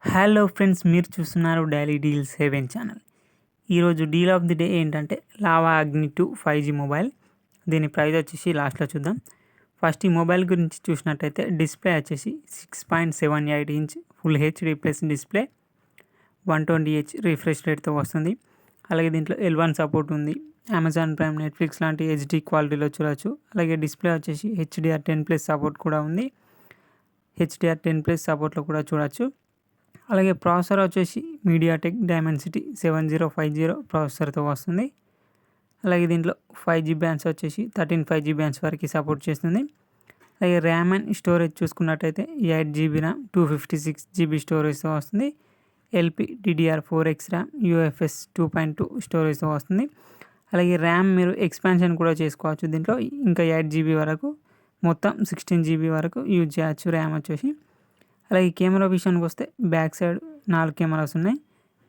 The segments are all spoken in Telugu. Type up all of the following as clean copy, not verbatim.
హలో ఫ్రెండ్స్, మీరు చూస్తున్నారు డైలీ డీల్స్ హెవెన్ ఛానల్. ఈరోజు డీల్ ఆఫ్ ది డే ఏంటంటే లావా అగ్ని 2 5G మొబైల్. దీని ప్రైస్ వచ్చేసి లాస్ట్లో చూద్దాం. ఫస్ట్ ఈ మొబైల్ గురించి చూసినట్టయితే డిస్ప్లే వచ్చేసి 6.78 inch full HD plus display, 120Hz refresh రేట్తో వస్తుంది. అలాగే దీంట్లో L1 సపోర్ట్ ఉంది. అమెజాన్ ప్రైమ్, నెట్ఫ్లిక్స్ లాంటి హెచ్డి క్వాలిటీలో చూడవచ్చు. అలాగే డిస్ప్లే వచ్చేసి HDR10+ సపోర్ట్ కూడా ఉంది. HDR10+ సపోర్ట్లో కూడా చూడవచ్చు. అలాగే ప్రాసెసర్ వచ్చేసి మీడియాటెక్ డైమెన్సిటీ 7050 ప్రాసెసర్తో వస్తుంది. అలాగే దీంట్లో 5G బ్యాండ్స్ వచ్చేసి 13 5G బ్యాండ్స్ వరకు సపోర్ట్ చేస్తుంది. అలాగే ర్యామ్ అండ్ స్టోరేజ్ చూసుకున్నట్టయితే 8GB ర్యామ్, 256GB స్టోరేజ్తో వస్తుంది. LPDDR4X ర్యామ్, UFS 2.2 స్టోరేజ్తో వస్తుంది. అలాగే ర్యామ్ మీరు ఎక్స్పాన్షన్ కూడా చేసుకోవచ్చు. దీంట్లో ఇంకా 8GB వరకు, మొత్తం 16GB వరకు యూజ్ చేయవచ్చు ర్యామ్ వచ్చేసి. అలాగే కెమెరా విషయానికి వస్తే బ్యాక్ సైడ్ 4 కెమెరాస్ ఉన్నాయి.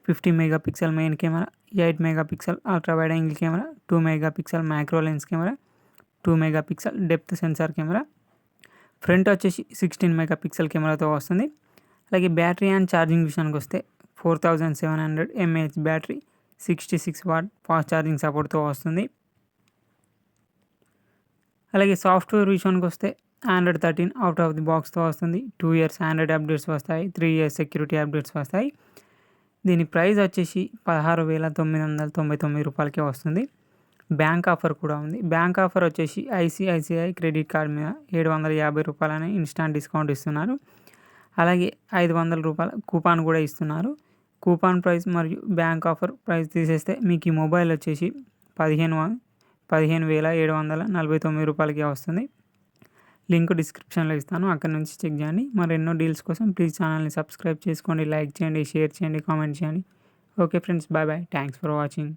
50 megapixel main camera, 8 megapixel ultra wide angle camera, 2 megapixel macro lens camera, 2 megapixel depth censor camera. Front వచ్చేసి 16 మెగాపిక్సెల్ కెమెరాతో వస్తుంది. అలాగే బ్యాటరీ అండ్ ఛార్జింగ్ విషయానికి వస్తే 4700 mAh battery, 66 watt fast charging సపోర్ట్తో వస్తుంది. అలాగే సాఫ్ట్వేర్ విషయానికి వస్తే Android 13 అవుట్ ఆఫ్ ది బాక్స్తో వస్తుంది. 2 years ఆండ్రాయిడ్ అప్డేట్స్ వస్తాయి, 3 years సెక్యూరిటీ అప్డేట్స్ వస్తాయి. దీని ప్రైస్ వచ్చేసి 16,999 రూపాయలకే వస్తుంది. బ్యాంక్ ఆఫర్ కూడా ఉంది. బ్యాంక్ ఆఫర్ వచ్చేసి ICICI క్రెడిట్ కార్డ్ మీద 750 రూపాయలని ఇన్స్టాంట్ డిస్కౌంట్ ఇస్తున్నారు. అలాగే 500 రూపాయల కూపాన్ కూడా ఇస్తున్నారు. కూపాన్ ప్రైస్ మరియు బ్యాంక్ ఆఫర్ ప్రైస్ తీసేస్తే మీకు ఈ మొబైల్ వచ్చేసి 15,749 రూపాయలకే వస్తుంది. లింక్ డిస్క్రిప్షన్లో ఇస్తాను, అక్కడ నుంచి చెక్ చేయండి. మరెన్నో డీల్స్ కోసం ప్లీజ్ ఛానల్ని సబ్స్క్రైబ్ చేసుకోండి, లైక్ చేయండి, షేర్ చేయండి, కామెంట్ చేయండి. Okay friends, bye bye. Thanks for watching.